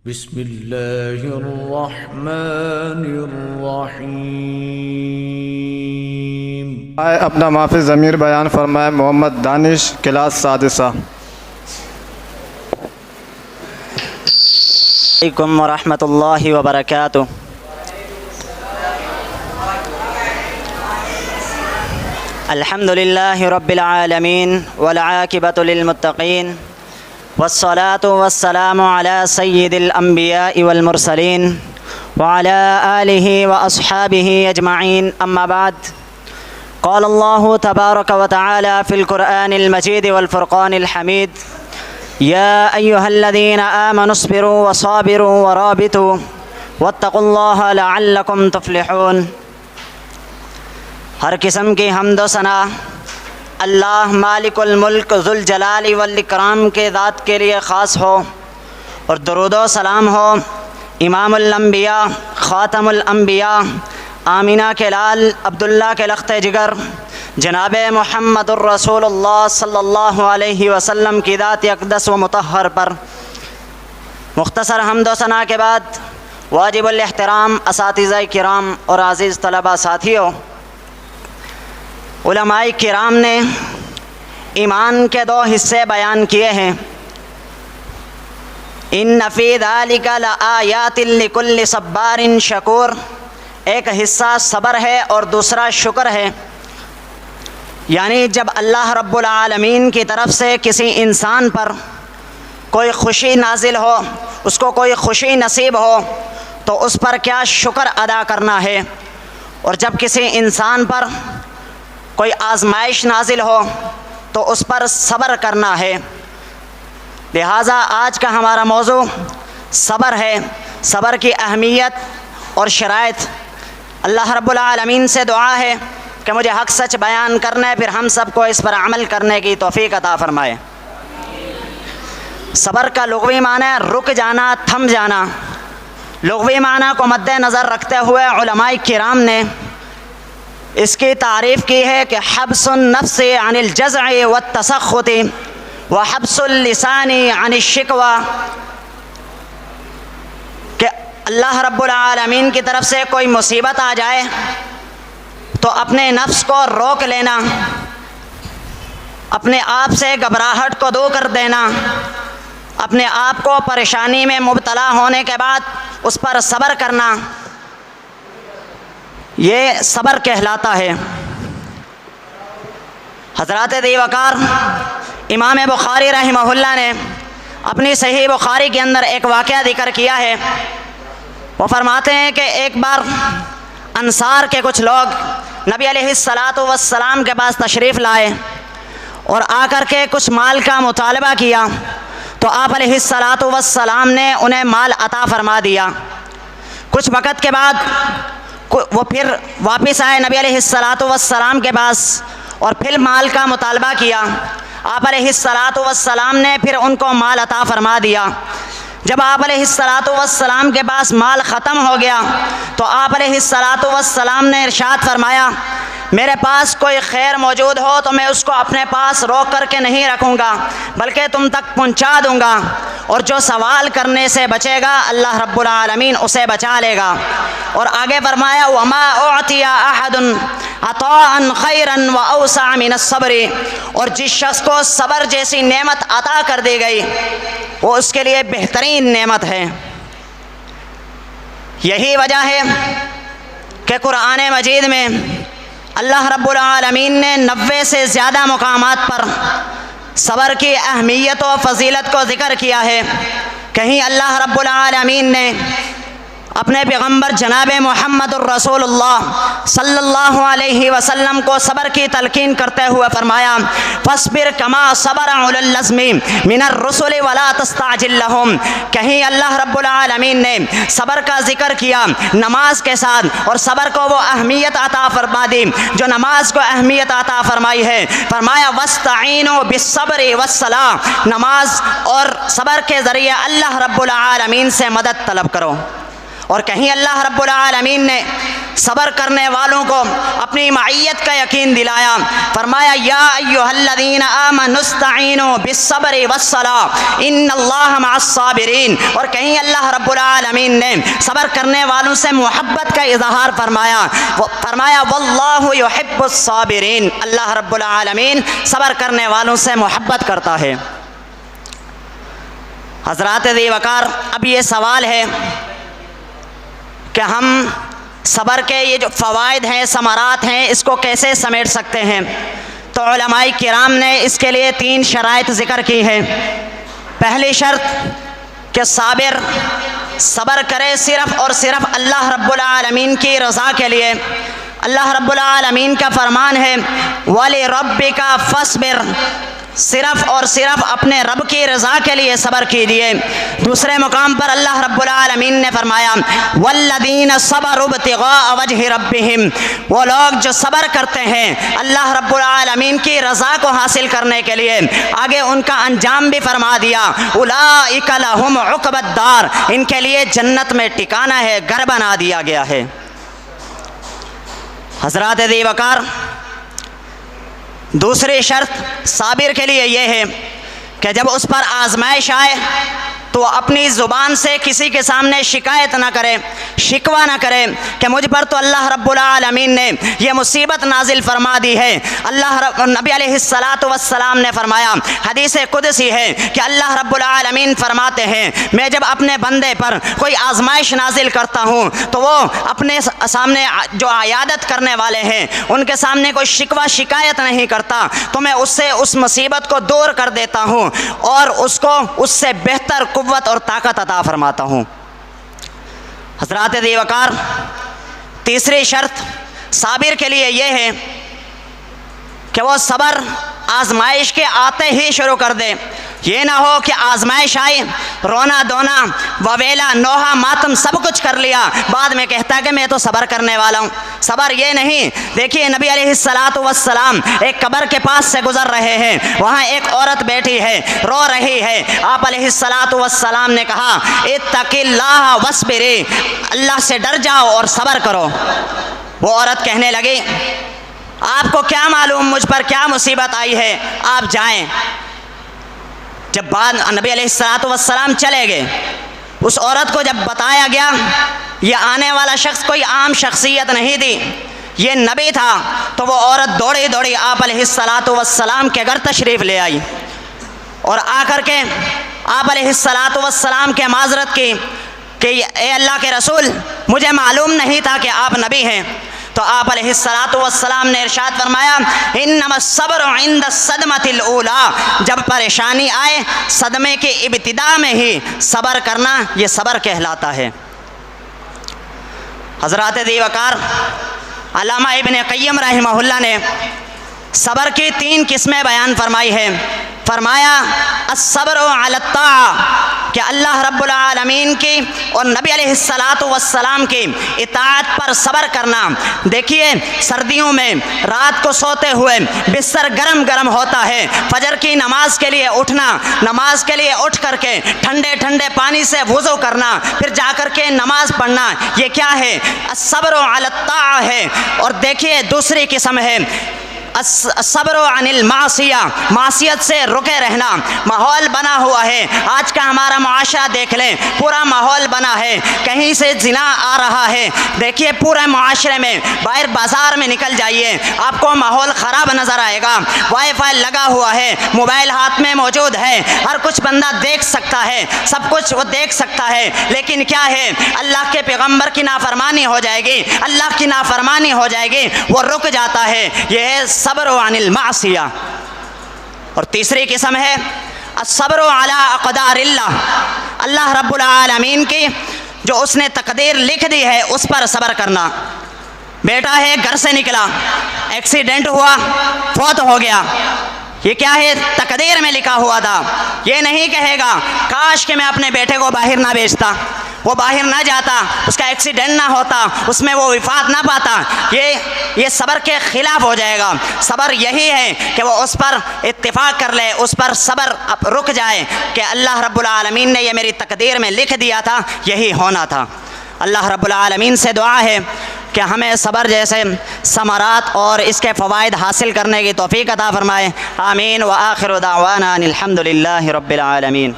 بسم اللہ الرحمن الرحیم۔ اپنا معافی ضمیر بیان فرمائے محمد دانش، کلاس سادسہ۔ علیکم ورحمۃ اللہ وبرکاتہ۔ الحمد للہ رب العالمین والعاقبۃ للمتقین والصلاة والسلام علی سید الانبیاء والمرسلین وعلی آلہ واصحابہ اجمعین، اما بعد۔ قال اللہ تبارک وتعالی فی القرآن المجید والفرقان الحمید: یا ایہا الذین آمنوا اصبروا وصابروا ورابطوا واتقوا اللہ لعلکم تفلحون۔ ہر قسم کی حمد و ثنا اللہ مالک الملک ذوالجلال والاکرام کے ذات کے لیے خاص ہو، اور درود و سلام ہو امام الانبیاء خاتم الانبیاء آمینہ کے لال عبداللہ کے لخت جگر جناب محمد الرسول اللہ صلی اللہ علیہ وسلم کی ذات اقدس و مطہر پر۔ مختصر حمد و ثنا کے بعد واجب الاحترام اساتذہ کرام اور عزیز طلبہ ساتھیوں، علماء کرام نے ایمان کے دو حصے بیان کیے ہیں۔ ان فی ذلک لآیات لکل صبار شکور، ایک حصہ صبر ہے اور دوسرا شکر ہے۔ یعنی جب اللہ رب العالمین کی طرف سے کسی انسان پر کوئی خوشی نازل ہو، اس کو کوئی خوشی نصیب ہو، تو اس پر کیا شکر ادا کرنا ہے، اور جب کسی انسان پر کوئی آزمائش نازل ہو تو اس پر صبر کرنا ہے۔ لہٰذا آج کا ہمارا موضوع صبر ہے، صبر کی اہمیت اور شرائط۔ اللہ رب العالمین سے دعا ہے کہ مجھے حق سچ بیان کرنے، پھر ہم سب کو اس پر عمل کرنے کی توفیق عطا فرمائے۔ صبر کا لغوی معنی ہے رک جانا، تھم جانا۔ لغوی معنی کو مد نظر رکھتے ہوئے علماء کرام نے اس کی تعریف کی ہے کہ حبس النفس عن الجزع والتسخط وحبس اللسان عن الشکوى، کہ اللہ رب العالمین کی طرف سے کوئی مصیبت آ جائے تو اپنے نفس کو روک لینا، اپنے آپ سے گھبراہٹ کو دور کر دینا، اپنے آپ کو پریشانی میں مبتلا ہونے کے بعد اس پر صبر کرنا، یہ صبر کہلاتا ہے۔ حضرات دی وقار امام بخاری رحمہ اللہ نے اپنی صحیح بخاری کے اندر ایک واقعہ ذکر کیا ہے۔ وہ فرماتے ہیں کہ ایک بار انصار کے کچھ لوگ نبی علیہ السلام کے پاس تشریف لائے اور آ کر کے کچھ مال کا مطالبہ کیا، تو آپ علیہ السلام نے انہیں مال عطا فرما دیا۔ کچھ وقت کے بعد وہ پھر واپس آئے نبی علیہ السلام کے پاس اور پھر مال کا مطالبہ کیا۔ آپ علیہ السلام نے پھر ان کو مال عطا فرما دیا۔ جب آپ علیہ السلام کے پاس مال ختم ہو گیا تو آپ علیہ السلام نے ارشاد فرمایا، میرے پاس کوئی خیر موجود ہو تو میں اس کو اپنے پاس روک کر کے نہیں رکھوں گا، بلکہ تم تک پہنچا دوں گا، اور جو سوال کرنے سے بچے گا اللہ رب العالمین اسے بچا لے گا۔ اور آگے فرمایا، وَمَا أُعْطِيَ أَحَدٌ عَطَاءً خَيْرًا وَأَوْسَعَ مِنَ الصَّبْرِ، اور جس شخص کو صبر جیسی نعمت عطا کر دی گئی وہ اس کے لیے بہترین نعمت ہے۔ یہی وجہ ہے کہ قرآن مجید میں اللہ رب العالمین نے 90 سے زیادہ مقامات پر صبر کی اہمیت و فضیلت کو ذکر کیا ہے۔ کہیں اللہ رب العالمین نے اپنے پیغمبر جناب محمد الرسول اللہ صلی اللہ علیہ وسلم کو صبر کی تلقین کرتے ہوئے فرمایا، فاصبر کما صبر اولو العزم من الرسل ولا تستعجل لهم۔ کہیں اللہ رب العالمین نے صبر کا ذکر کیا نماز کے ساتھ، اور صبر کو وہ اہمیت عطا فرما دی جو نماز کو اہمیت عطا فرمائی ہے۔ فرمایا، واستعینوا بالصبر والصلاۃ، نماز اور صبر کے ذریعے اللہ رب العالمین سے مدد طلب کرو۔ اور کہیں اللہ رب العالمین نے صبر کرنے والوں کو اپنی معیت کا یقین دلایا. فرمایا یا ایھا الذین آمنوا استعینوا بالصبر والصلاۃ ان اللہ مع الصابرین. اور کہیں اللہ رب العالمین نے صبر کرنے والوں سے محبت کا اظہار فرمایا واللہ یحب الصابرین. اللہ رب العالمین صبر کرنے والوں سے محبت کرتا ہے. حضرات ذی وقار، اب یہ سوال ہے کہ ہم صبر کے یہ جو فوائد ہیں، ثمرات ہیں، اس کو کیسے سمیٹ سکتے ہیں؟ تو علماء کرام نے اس کے لیے 3 شرائط ذکر کی ہے. پہلی شرط کہ صبر کرے صرف اور صرف اللہ رب العالمین کی رضا کے لیے. اللہ رب العالمین کا فرمان ہے وَلِرَبِّكَ فَاصْبِرْ، صرف اور صرف اپنے رب کی رضا کے لیے صبر کیجیے. دوسرے مقام پر اللہ رب العالمین نے فرمایا والذین صبروا ابتغاء وجہ ربہم، وہ لوگ جو صبر کرتے ہیں اللہ رب العالمین کی رضا کو حاصل کرنے کے لیے. آگے ان کا انجام بھی فرما دیا اولئک لہم عقبی الدار، ان کے لیے جنت میں ٹھکانہ ہے، گھر بنا دیا گیا ہے. حضرات ذی وقار، دوسری شرط صابر کے لیے یہ ہے کہ جب اس پر آزمائش آئے تو اپنی زبان سے کسی کے سامنے شکایت نہ کرے، شکوہ نہ کرے کہ مجھ پر تو اللہ رب العالمین نے یہ مصیبت نازل فرما دی ہے. نبی علیہ السلام نے فرمایا، حدیث قدسی ہے کہ اللہ رب العالمین فرماتے ہیں میں جب اپنے بندے پر کوئی آزمائش نازل کرتا ہوں تو وہ اپنے سامنے جو عیادت کرنے والے ہیں ان کے سامنے کوئی شکوہ شکایت نہیں کرتا، تو میں اس سے اس مصیبت کو دور کر دیتا ہوں اور اس کو اس سے بہتر قوت اور طاقت عطا فرماتا ہوں. حضرات ذی وقار، تیسری شرط صابر کے لیے یہ ہے کہ وہ صبر آزمائش کے آتے ہی شروع کر دے. یہ نہ ہو کہ آزمائش آئی، رونا دھونا وویلا نوحہ ماتم سب کچھ کر لیا، بعد میں کہتا ہے کہ میں تو صبر کرنے والا ہوں. صبر یہ نہیں. دیکھیے نبی علیہ السلام ایک قبر کے پاس سے گزر رہے ہیں، وہاں ایک عورت بیٹھی ہے، رو رہی ہے. آپ علیہ السلام نے کہا اتق اللہ واصبری، اللہ سے ڈر جاؤ اور صبر کرو. وہ عورت کہنے لگی آپ کو کیا معلوم مجھ پر کیا مصیبت آئی ہے، آپ جائیں. جب بعد نبی علیہ السلام چلے گئے، اس عورت کو جب بتایا گیا یہ آنے والا شخص کوئی عام شخصیت نہیں تھی، یہ نبی تھا، تو وہ عورت دوڑی دوڑی آپ علیہ السلام کے گھر تشریف لے آئی اور آ کر کے آپ علیہ السلام کے معذرت کی کہ اے اللہ کے رسول مجھے معلوم نہیں تھا کہ آپ نبی ہیں. تو آپ علیہ السلام نے ارشاد فرمایا انما الصبر عند الصدمۃ الاولی، جب پریشانی آئے صدمے کے ابتدا میں ہی صبر کرنا یہ صبر کہلاتا ہے. حضرات ذی وقار، علامہ ابن قیم رحمہ اللہ نے صبر کی 3 قسمیں بیان فرمائی ہے. فرمایا الصبر علی الطاعہ، کہ اللہ رب العالمین کی اور نبی علیہ السلام کی اطاعت پر صبر کرنا. دیکھیے سردیوں میں رات کو سوتے ہوئے بستر گرم گرم ہوتا ہے، فجر کی نماز کے لیے اٹھنا، نماز کے لیے اٹھ کر کے ٹھنڈے ٹھنڈے پانی سے وضو کرنا، پھر جا کر کے نماز پڑھنا، یہ کیا ہے؟ الصبر علی الطاعہ ہے. اور دیکھیے دوسری قسم ہے الصبر عن المعصیہ، معصیت سے رکے رہنا. ماحول بنا ہوا ہے، آج کا ہمارا معاشرہ دیکھ لیں، پورا ماحول بنا ہے، کہیں سے زنا آ رہا ہے. دیکھیے پورے معاشرے میں باہر بازار میں نکل جائیے آپ کو ماحول خراب نظر آئے گا. وائی فائی لگا ہوا ہے، موبائل ہاتھ میں موجود ہے، ہر کچھ بندہ دیکھ سکتا ہے، سب کچھ وہ دیکھ سکتا ہے، لیکن کیا ہے اللہ کے پیغمبر کی نافرمانی ہو جائے گی، اللہ کی نافرمانی ہو جائے گی، وہ رک جاتا ہے. یہ ہے صبر عن المعصیہ. اور تیسری قسم ہے الصبر علی اقدار اللہ، اللہ رب العالمین کی جو اس نے تقدیر لکھ دی ہے اس پر صبر کرنا. بیٹا ہے گھر سے نکلا، ایکسیڈنٹ ہوا، فوت ہو گیا، یہ کیا ہے؟ تقدیر میں لکھا ہوا تھا. یہ نہیں کہے گا کاش کہ میں اپنے بیٹے کو باہر نہ بھیجتا، وہ باہر نہ جاتا، اس کا ایکسیڈنٹ نہ ہوتا، اس میں وہ وفات نہ پاتا. یہ صبر کے خلاف ہو جائے گا. صبر یہی ہے کہ وہ اس پر اتفاق کر لے، اس پر صبر رک جائے کہ اللہ رب العالمین نے یہ میری تقدیر میں لکھ دیا تھا، یہی ہونا تھا. اللہ رب العالمین سے دعا ہے کہ ہمیں صبر جیسے ثمرات اور اس کے فوائد حاصل کرنے کی توفیق عطا فرمائے. آمین. وآخر دعوانا ان الحمد للہ رب العالمین.